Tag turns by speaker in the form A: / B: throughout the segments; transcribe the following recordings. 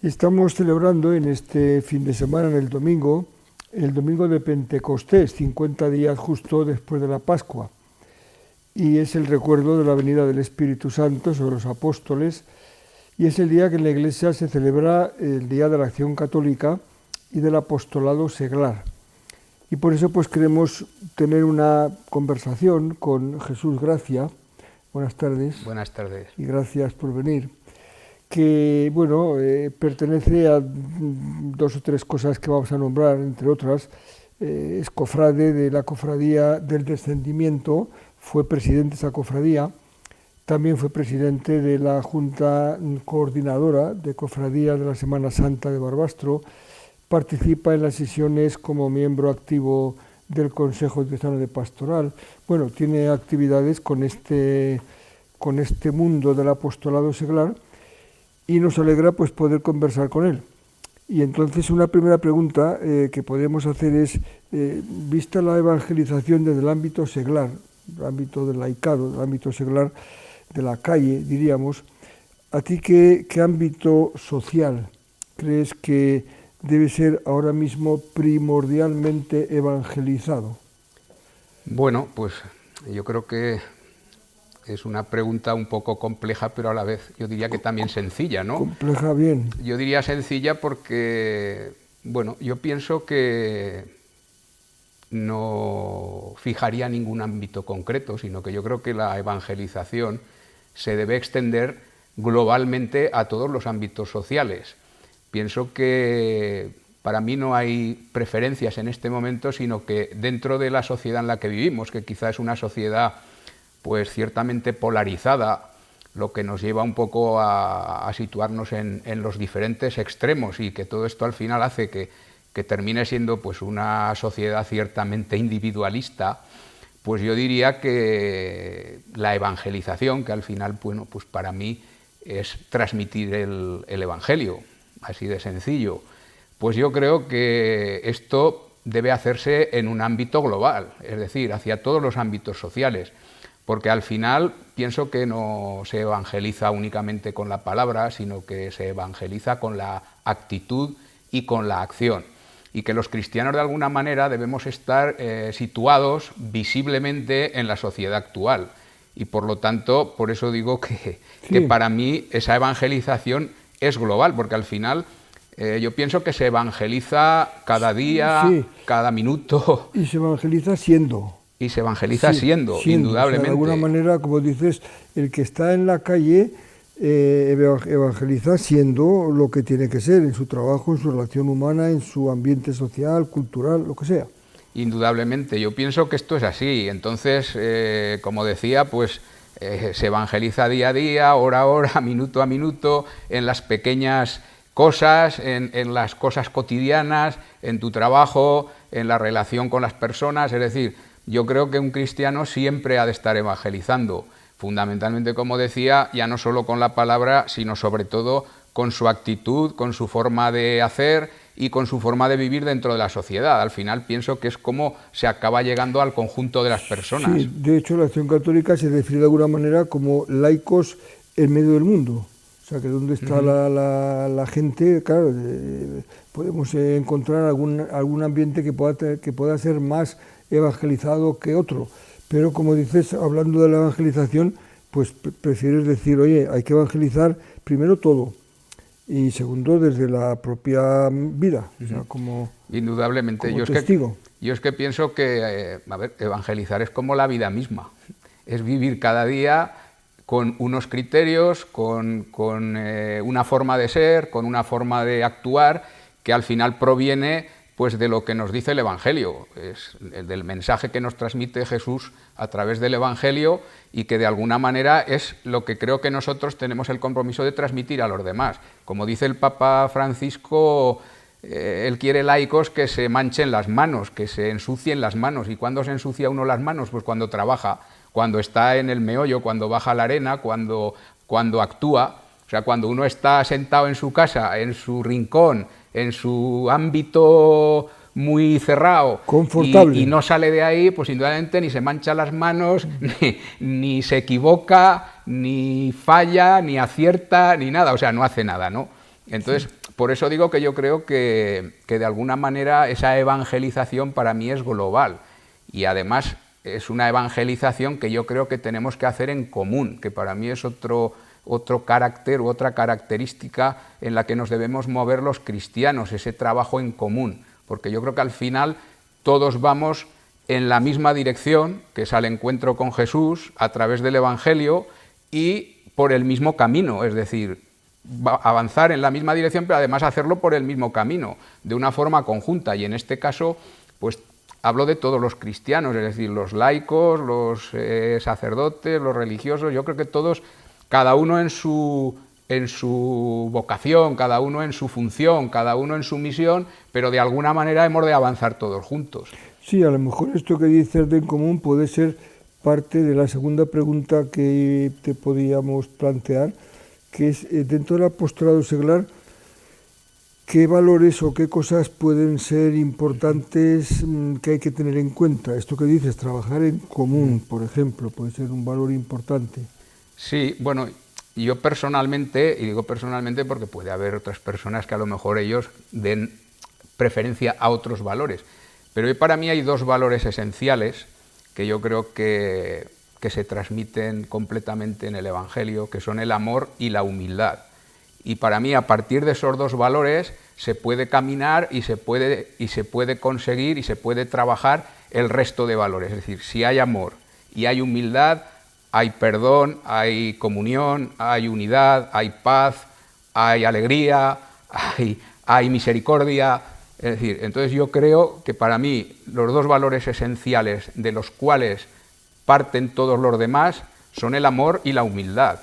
A: Estamos celebrando en este fin de semana, en el domingo de Pentecostés, 50 días justo después de la Pascua. Y es el recuerdo de la venida del Espíritu Santo sobre los apóstoles, y es el día que en la Iglesia se celebra el Día de la Acción Católica y del Apostolado Seglar. Y por eso pues queremos tener una conversación con Jesús Gracia. Buenas tardes.
B: Buenas tardes.
A: Y gracias por venir. Que, bueno, pertenece a dos o tres cosas que vamos a nombrar, entre otras. Es cofrade de la Cofradía del Descendimiento, fue presidente de esa cofradía, también fue presidente de la Junta Coordinadora de Cofradías de la Semana Santa de Barbastro, participa en las sesiones como miembro activo del Consejo Diocesano de Pastoral. Bueno, tiene actividades con este mundo del apostolado seglar, y nos alegra pues poder conversar con él. Y entonces una primera pregunta que podemos hacer es, vista la evangelización desde el ámbito seglar, el ámbito del laicado, el ámbito seglar de la calle, diríamos, ¿a ti qué ámbito social crees que debe ser ahora mismo primordialmente evangelizado?
B: Bueno, pues yo creo que es una pregunta un poco compleja, pero a la vez yo diría que también sencilla, ¿no?
A: Compleja, bien.
B: Yo diría sencilla porque, bueno, yo pienso que no fijaría ningún ámbito concreto, sino que yo creo que la evangelización se debe extender globalmente a todos los ámbitos sociales. Pienso que para mí no hay preferencias en este momento, sino que dentro de la sociedad en la que vivimos, que quizá es una sociedad pues ciertamente polarizada, lo que nos lleva un poco a situarnos en los diferentes extremos, y que todo esto al final hace que termine siendo pues una sociedad ciertamente individualista. Pues yo diría que la evangelización, que al final, bueno, pues para mí es transmitir el Evangelio, así de sencillo, pues yo creo que esto debe hacerse en un ámbito global, es decir, hacia todos los ámbitos sociales. Porque al final pienso que no se evangeliza únicamente con la palabra, sino que se evangeliza con la actitud y con la acción. Y que los cristianos de alguna manera debemos estar situados visiblemente en la sociedad actual. Y por lo tanto, por eso digo que para mí esa evangelización es global, porque al final yo pienso que se evangeliza cada día, cada minuto.
A: Y se evangeliza siendo.
B: Y se evangeliza siendo, indudablemente.
A: O sea, de alguna manera, como dices, el que está en la calle evangeliza siendo lo que tiene que ser, en su trabajo, en su relación humana, en su ambiente social, cultural, lo que sea.
B: Indudablemente, yo pienso que esto es así. Entonces, como decía, pues se evangeliza día a día, hora a hora, minuto a minuto, en las pequeñas cosas, en las cosas cotidianas, en tu trabajo, en la relación con las personas, es decir, yo creo que un cristiano siempre ha de estar evangelizando, fundamentalmente, como decía, ya no solo con la palabra, sino sobre todo con su actitud, con su forma de hacer y con su forma de vivir dentro de la sociedad. Al final pienso que es como se acaba llegando al conjunto de las personas.
A: Sí, de hecho la Acción Católica se define de alguna manera como laicos en medio del mundo. O sea, que donde está la gente, claro, podemos encontrar algún ambiente que pueda ser más evangelizado que otro, pero como dices, hablando de la evangelización, pues prefieres decir, oye, hay que evangelizar primero todo, y segundo desde la propia vida, o sea, como
B: indudablemente,
A: como testigo.
B: Yo es que pienso que, evangelizar es como la vida misma, es vivir cada día con unos criterios, con una forma de ser, con una forma de actuar, que al final proviene pues de lo que nos dice el Evangelio, es del mensaje que nos transmite Jesús a través del Evangelio, y que de alguna manera es lo que creo que nosotros tenemos el compromiso de transmitir a los demás. Como dice el Papa Francisco, él quiere laicos que se manchen las manos, que se ensucien las manos. ¿Y cuándo se ensucia uno las manos? Pues cuando trabaja, cuando está en el meollo, cuando baja a la arena, cuando actúa. O sea, cuando uno está sentado en su casa, en su rincón, en su ámbito muy cerrado,
A: confortable,
B: y no sale de ahí, pues indudablemente ni se mancha las manos, ni se equivoca, ni falla, ni acierta, ni nada, o sea, no hace nada, ¿no? Entonces, por eso digo que yo creo que de alguna manera esa evangelización para mí es global, y además es una evangelización que yo creo que tenemos que hacer en común, que para mí es otro carácter u otra característica en la que nos debemos mover los cristianos, ese trabajo en común, porque yo creo que al final todos vamos en la misma dirección, que es al encuentro con Jesús a través del Evangelio y por el mismo camino, es decir, avanzar en la misma dirección, pero además hacerlo por el mismo camino, de una forma conjunta, y en este caso, pues hablo de todos los cristianos, es decir, los laicos, los sacerdotes, los religiosos, yo creo que todos, cada uno en su vocación, cada uno en su función, cada uno en su misión, pero de alguna manera hemos de avanzar todos juntos.
A: Sí, a lo mejor esto que dices de en común puede ser parte de la segunda pregunta que te podíamos plantear, que es, dentro del apostolado seglar, ¿qué valores o qué cosas pueden ser importantes que hay que tener en cuenta? Esto que dices, trabajar en común, por ejemplo, puede ser un valor importante.
B: Sí, bueno, yo personalmente, y digo personalmente porque puede haber otras personas que a lo mejor ellos den preferencia a otros valores, pero hoy para mí hay dos valores esenciales que yo creo que se transmiten completamente en el Evangelio, que son el amor y la humildad. Y para mí, a partir de esos dos valores, se puede caminar y se puede conseguir y se puede trabajar el resto de valores. Es decir, si hay amor y hay humildad, hay perdón, hay comunión, hay unidad, hay paz, hay alegría, hay misericordia. Es decir, entonces yo creo que para mí los dos valores esenciales de los cuales parten todos los demás son el amor y la humildad.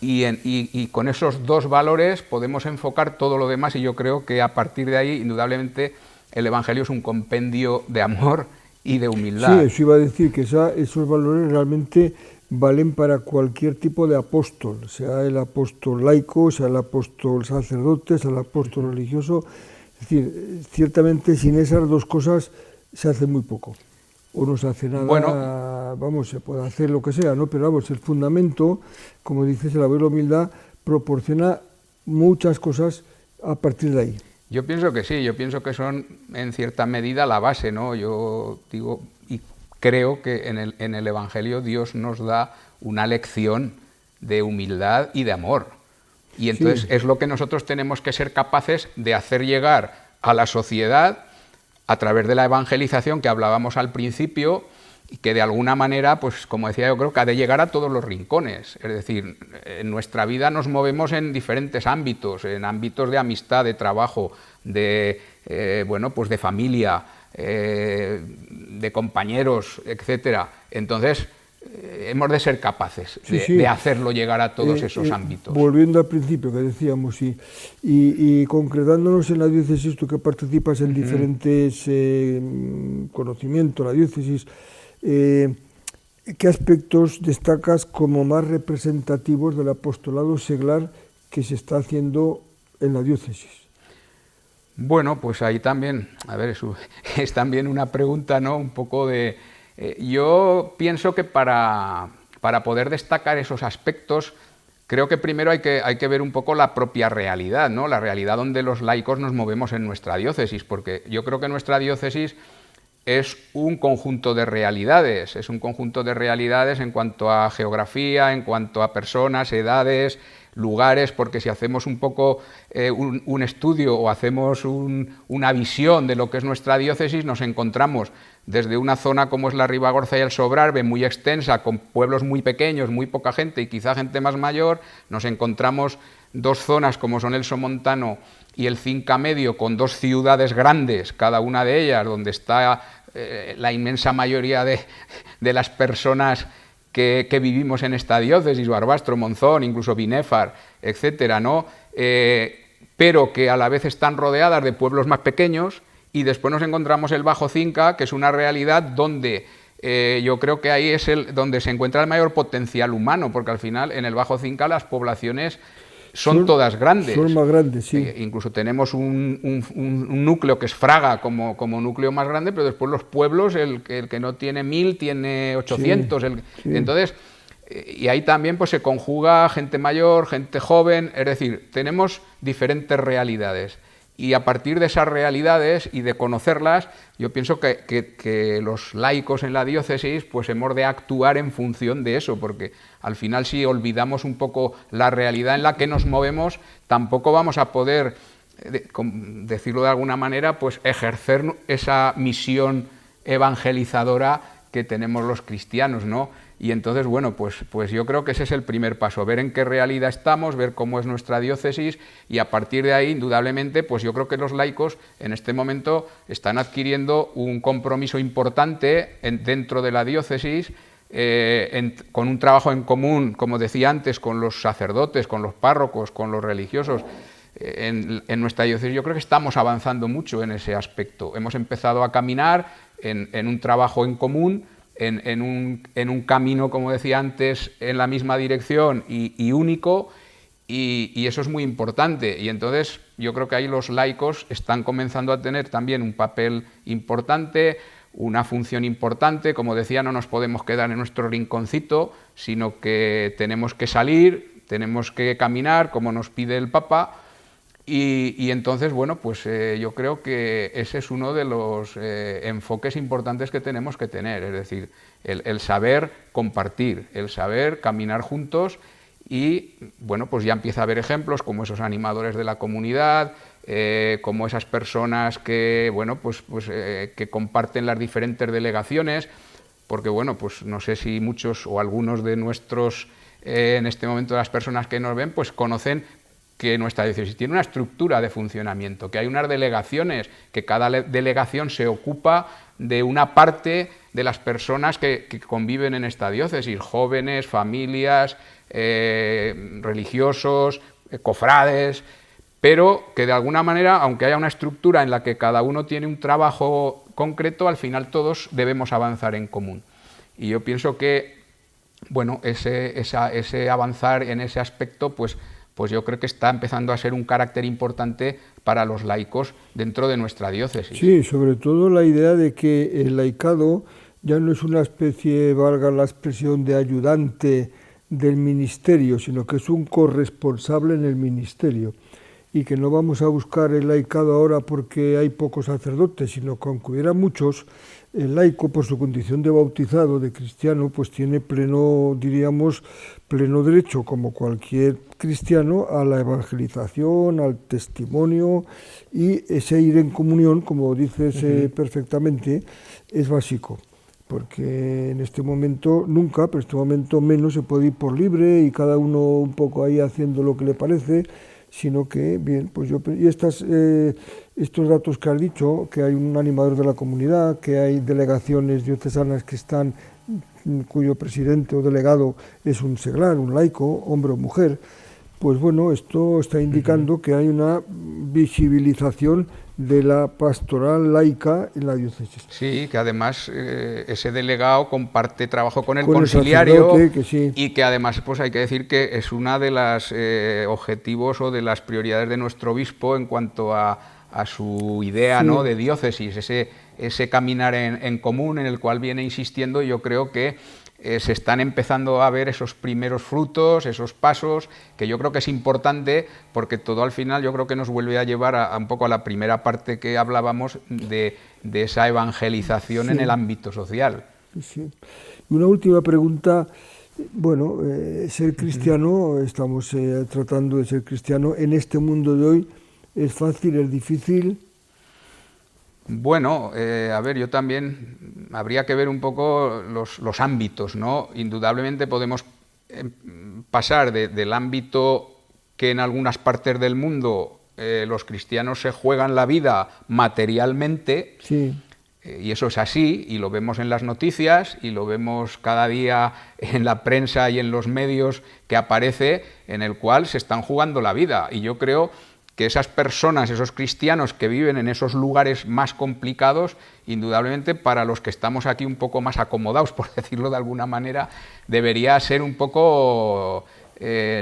B: Y con esos dos valores podemos enfocar todo lo demás, y yo creo que a partir de ahí, indudablemente, el Evangelio es un compendio de amor y de humildad.
A: Sí, eso iba a decir, que esos valores realmente valen para cualquier tipo de apóstol, sea el apóstol laico, sea el apóstol sacerdote, sea el apóstol religioso. Es decir, ciertamente sin esas dos cosas se hace muy poco. O no se hace nada, bueno, vamos, se puede hacer lo que sea, ¿no? Pero vamos, el fundamento, como dices, el amor y la humildad proporciona muchas cosas a partir de ahí.
B: Yo pienso que sí, yo pienso que son en cierta medida la base, ¿no? Yo digo y creo que en el Evangelio Dios nos da una lección de humildad y de amor. Y entonces sí, es lo que nosotros tenemos que ser capaces de hacer llegar a la sociedad a través de la evangelización que hablábamos al principio, y que de alguna manera, pues como decía, yo creo que ha de llegar a todos los rincones. Es decir, en nuestra vida nos movemos en diferentes ámbitos, en ámbitos de amistad, de trabajo, de de familia, de compañeros, etcétera. Entonces, hemos de ser capaces de hacerlo llegar a todos esos ámbitos.
A: Volviendo al principio que decíamos, y concretándonos en la diócesis, tú que participas en diferentes conocimientos, la diócesis, ¿qué aspectos destacas como más representativos del apostolado seglar que se está haciendo en la diócesis?
B: Bueno, pues ahí también, a ver, es también una pregunta, ¿no? Un poco de... yo pienso que para poder destacar esos aspectos, creo que primero hay que ver un poco la propia realidad, ¿no? La realidad donde los laicos nos movemos en nuestra diócesis, porque yo creo que nuestra diócesis es un conjunto de realidades, en cuanto a geografía, en cuanto a personas, edades, lugares, porque si hacemos un poco un estudio o hacemos una visión de lo que es nuestra diócesis, nos encontramos desde una zona como es la Ribagorza y el Sobrarbe, muy extensa, con pueblos muy pequeños, muy poca gente y quizá gente más mayor, nos encontramos dos zonas como son el Somontano y el Cinca Medio, con dos ciudades grandes, cada una de ellas, donde está la inmensa mayoría de las personas que vivimos en esta diócesis, Barbastro, Monzón, incluso Binéfar, etcétera, ¿no? Pero que a la vez están rodeadas de pueblos más pequeños, y después nos encontramos el Bajo Cinca, que es una realidad donde yo creo que ahí es donde se encuentra el mayor potencial humano, porque al final en el Bajo Cinca las poblaciones son todas grandes.
A: Son más grandes, sí.
B: Incluso tenemos un núcleo que es Fraga como núcleo más grande, pero después los pueblos, el que no tiene 1000 tiene 800.
A: Sí.
B: Entonces, Y ahí también pues, se conjuga gente mayor, gente joven, es decir, tenemos diferentes realidades. Y a partir de esas realidades y de conocerlas, yo pienso que los laicos en la diócesis pues hemos de actuar en función de eso, porque al final si olvidamos un poco la realidad en la que nos movemos, tampoco vamos a poder, decirlo de alguna manera, pues ejercer esa misión evangelizadora que tenemos los cristianos, ¿no? Y entonces, bueno, pues yo creo que ese es el primer paso, ver en qué realidad estamos, ver cómo es nuestra diócesis y a partir de ahí, indudablemente, pues yo creo que los laicos en este momento están adquiriendo un compromiso importante dentro de la diócesis, con un trabajo en común, como decía antes, con los sacerdotes, con los párrocos, con los religiosos. En nuestra diócesis yo creo que estamos avanzando mucho en ese aspecto. Hemos empezado a caminar en un trabajo en común, en un camino, como decía antes, en la misma dirección y único, y eso es muy importante. Y entonces yo creo que ahí los laicos están comenzando a tener también un papel importante, una función importante. Como decía, no nos podemos quedar en nuestro rinconcito, sino que tenemos que salir, tenemos que caminar, como nos pide el Papa. Y entonces, bueno, pues yo creo que ese es uno de los enfoques importantes que tenemos que tener, es decir, el saber compartir, el saber caminar juntos y, bueno, pues ya empieza a haber ejemplos como esos animadores de la comunidad, como esas personas que, bueno, que comparten las diferentes delegaciones, porque, bueno, pues no sé si muchos o algunos de nuestros, en este momento, las personas que nos ven, pues conocen que nuestra diócesis tiene una estructura de funcionamiento, que hay unas delegaciones, que cada delegación se ocupa de una parte de las personas que conviven en esta diócesis, jóvenes, familias, religiosos, cofrades, pero que de alguna manera, aunque haya una estructura en la que cada uno tiene un trabajo concreto, al final todos debemos avanzar en común. Y yo pienso que, bueno, ese avanzar en ese aspecto, pues yo creo que está empezando a ser un carácter importante para los laicos dentro de nuestra diócesis.
A: Sí, sobre todo la idea de que el laicado ya no es una especie, valga la expresión, de ayudante del ministerio, sino que es un corresponsable en el ministerio. Y que no vamos a buscar el laicado ahora porque hay pocos sacerdotes, sino que aunque hubiera muchos, el laico, por su condición de bautizado, de cristiano, pues tiene pleno, diríamos, pleno derecho, como cualquier cristiano, a la evangelización, al testimonio, y ese ir en comunión, como dices perfectamente, es básico. Porque en este momento, nunca, pero en este momento menos, se puede ir por libre y cada uno un poco ahí haciendo lo que le parece, sino que, bien, pues y estos datos que has dicho, que hay un animador de la comunidad, que hay delegaciones diocesanas que están, cuyo presidente o delegado es un seglar, un laico, hombre o mujer, pues bueno, esto está indicando que hay una visibilización de la pastoral laica en la diócesis.
B: Sí, que además ese delegado comparte trabajo con el conciliario,
A: que sí.
B: Y que además pues hay que decir que es una de los objetivos o de las prioridades de nuestro obispo en cuanto a su idea, sí, ¿no?, de diócesis, ese caminar en común en el cual viene insistiendo. Y yo creo que se están empezando a ver esos primeros frutos, esos pasos, que yo creo que es importante porque todo al final yo creo que nos vuelve a llevar a un poco a la primera parte que hablábamos de esa evangelización, sí, en el ámbito social.
A: Sí. Y una última pregunta, bueno, ser cristiano, estamos tratando de ser cristiano, en este mundo de hoy, ¿es fácil, es difícil?
B: Bueno, a ver, yo también habría que ver un poco los ámbitos, ¿no? Indudablemente podemos pasar del ámbito que en algunas partes del mundo los cristianos se juegan la vida materialmente,
A: sí,
B: y eso es así, y lo vemos en las noticias, y lo vemos cada día en la prensa y en los medios que aparece, en el cual se están jugando la vida. Y yo creo que esas personas, esos cristianos que viven en esos lugares más complicados, indudablemente para los que estamos aquí un poco más acomodados, por decirlo de alguna manera, debería ser un poco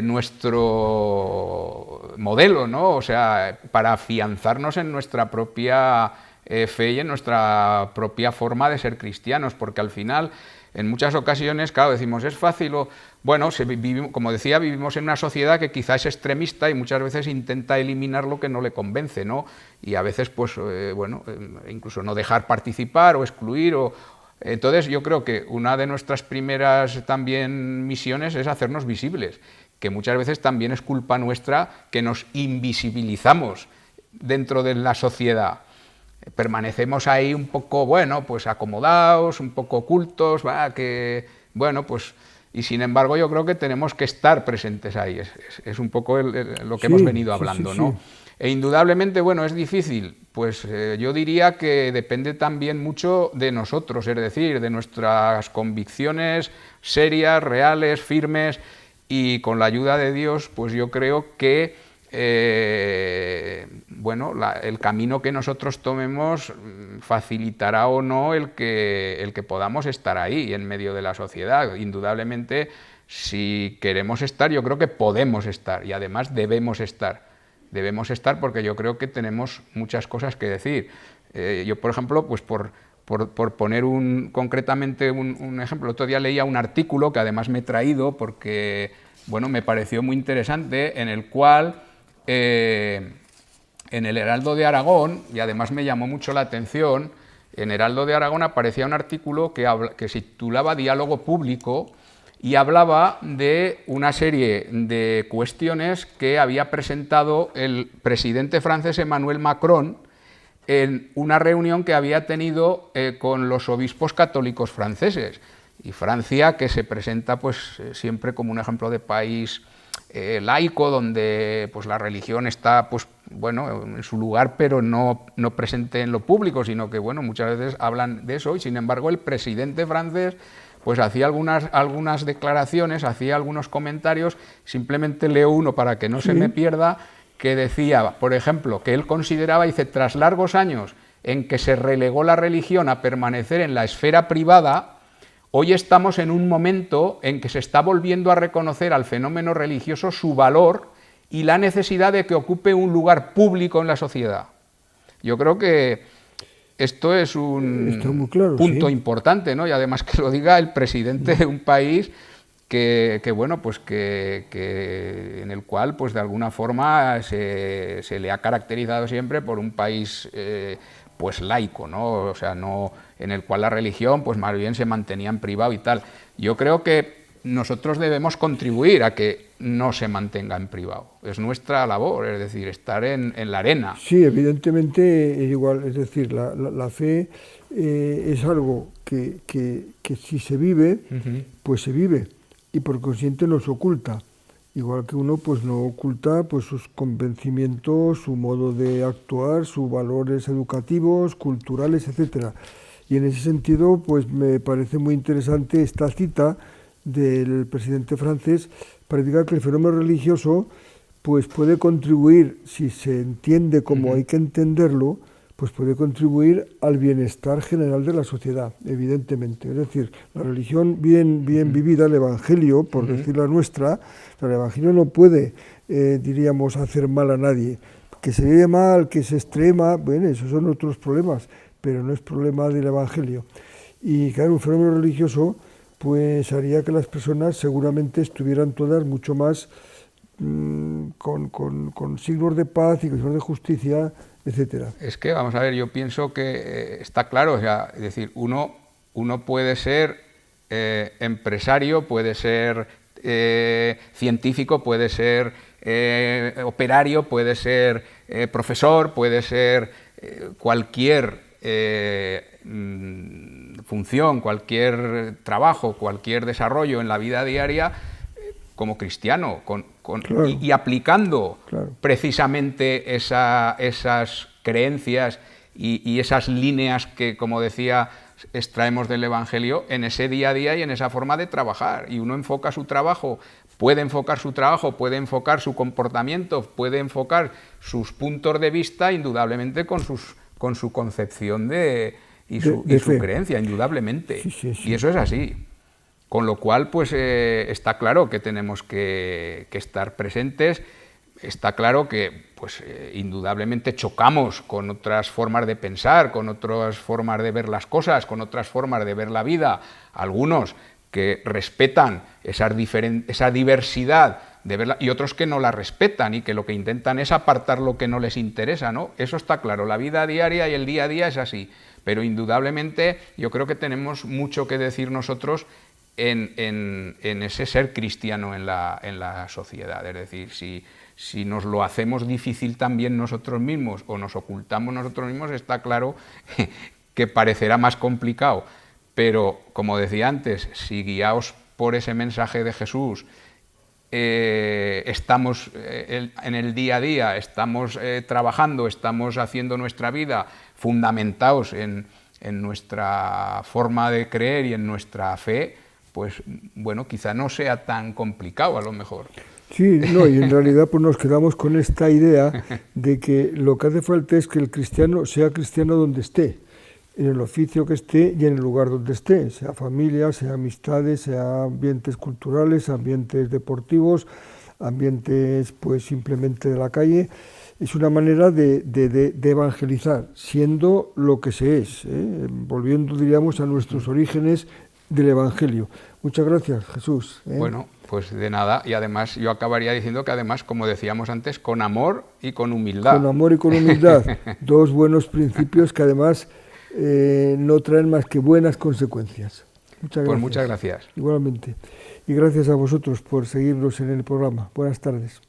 B: nuestro modelo, ¿no? O sea, para afianzarnos en nuestra propia fe y en nuestra propia forma de ser cristianos, porque al final en muchas ocasiones, claro, decimos, es fácil o... Bueno, como decía, vivimos en una sociedad que quizás es extremista y muchas veces intenta eliminar lo que no le convence, ¿no? Y a veces, pues, bueno, incluso no dejar participar o excluir o... Entonces, yo creo que una de nuestras primeras también misiones es hacernos visibles, que muchas veces también es culpa nuestra que nos invisibilizamos dentro de la sociedad. Permanecemos ahí un poco, bueno, pues acomodados, un poco ocultos, que, bueno, pues... Y sin embargo yo creo que tenemos que estar presentes ahí, es un poco lo que hemos venido hablando, ¿no? E indudablemente, bueno, es difícil, pues yo diría que depende también mucho de nosotros, es decir, de nuestras convicciones serias, reales, firmes, y con la ayuda de Dios, pues yo creo que bueno, el camino que nosotros tomemos facilitará o no el que podamos estar ahí en medio de la sociedad. Indudablemente, si queremos estar, yo creo que podemos estar y además debemos estar. Debemos estar porque yo creo que tenemos muchas cosas que decir. Yo, por ejemplo, pues por poner concretamente un ejemplo, el otro día leía un artículo que además me he traído porque, bueno, me pareció muy interesante, en el cual en el Heraldo de Aragón, y además me llamó mucho la atención, en Heraldo de Aragón aparecía un artículo que se titulaba Diálogo Público y hablaba de una serie de cuestiones que había presentado el presidente francés Emmanuel Macron en una reunión que había tenido con los obispos católicos franceses. Y Francia, que se presenta pues siempre como un ejemplo de país laico, donde pues la religión está pues bueno en su lugar, pero no presente en lo público, sino que bueno muchas veces hablan de eso, y sin embargo el presidente francés pues hacía algunas declaraciones, hacía algunos comentarios. Simplemente leo uno para que no se me pierda, que decía, por ejemplo, que él consideraba, dice, tras largos años en que se relegó la religión a permanecer en la esfera privada, hoy estamos en un momento en que se está volviendo a reconocer al fenómeno religioso su valor y la necesidad de que ocupe un lugar público en la sociedad. Yo creo que esto es un punto importante, ¿no? Y además que lo diga el presidente de un país que bueno, pues que en el cual, pues de alguna forma se le ha caracterizado siempre por un país pues laico, ¿no? O sea, no en el cual la religión, pues más bien se mantenía en privado y tal. Yo creo que nosotros debemos contribuir a que no se mantenga en privado. Es nuestra labor, es decir, estar en la arena.
A: Sí, evidentemente es igual, es decir, la fe es algo que si se vive, pues se vive, y por consiguiente no se oculta. Igual que uno pues no oculta pues sus convencimientos, su modo de actuar, sus valores educativos, culturales, etcétera. Y en ese sentido pues me parece muy interesante esta cita del presidente francés para indicar que el fenómeno religioso pues puede contribuir, si se entiende como hay que entenderlo, pues puede contribuir al bienestar general de la sociedad, evidentemente. Es decir, la religión bien vivida, el Evangelio, por decir la nuestra, el Evangelio no puede, diríamos, hacer mal a nadie. Que se vive mal, que se extrema, bueno, esos son otros problemas, pero no es problema del Evangelio. Y claro, un fenómeno religioso pues haría que las personas seguramente estuvieran todas mucho más con signos de paz y con signos de justicia, etcétera.
B: Es que, vamos a ver, yo pienso que está claro, o sea, es decir, uno puede ser empresario, puede ser científico, puede ser operario, puede ser profesor, puede ser cualquier función, cualquier trabajo, cualquier desarrollo en la vida diaria como cristiano, claro, y aplicando precisamente esas creencias y esas líneas que, como decía, extraemos del Evangelio en ese día a día y en esa forma de trabajar. Y uno enfoca su trabajo, puede enfocar su comportamiento, puede enfocar sus puntos de vista, indudablemente con su concepción y su creencia, indudablemente. Sí. Y eso es así. Con lo cual, pues está claro que tenemos que estar presentes. está claro que pues, indudablemente chocamos con otras formas de pensar, con otras formas de ver las cosas, con otras formas de ver la vida, algunos que respetan esa diversidad de verla, y otros que no la respetan y que lo que intentan es apartar lo que no les interesa, ¿no? Eso está claro, la vida diaria y el día a día es así, pero indudablemente yo creo que tenemos mucho que decir nosotros en ese ser cristiano en la sociedad, es decir, si nos lo hacemos difícil también nosotros mismos o nos ocultamos nosotros mismos, está claro que parecerá más complicado, pero como decía antes, si guiaos por ese mensaje de Jesús, estamos en el día a día, estamos trabajando, estamos haciendo nuestra vida fundamentados en nuestra forma de creer y en nuestra fe, pues bueno, quizá no sea tan complicado a lo mejor.
A: Sí, no, y en realidad pues nos quedamos con esta idea de que lo que hace falta es que el cristiano sea cristiano donde esté, en el oficio que esté y en el lugar donde esté, sea familia, sea amistades, sea ambientes culturales, ambientes deportivos, ambientes pues simplemente de la calle. Es una manera de evangelizar, siendo lo que se es, volviendo, diríamos, a nuestros orígenes del Evangelio. Muchas gracias, Jesús.
B: Bueno, pues de nada, y además yo acabaría diciendo que además, como decíamos antes, con amor y con humildad.
A: Con amor y con humildad, dos buenos principios que además no traen más que buenas consecuencias. Muchas gracias.
B: Pues muchas gracias.
A: Igualmente. Y gracias a vosotros por seguirnos en el programa. Buenas tardes.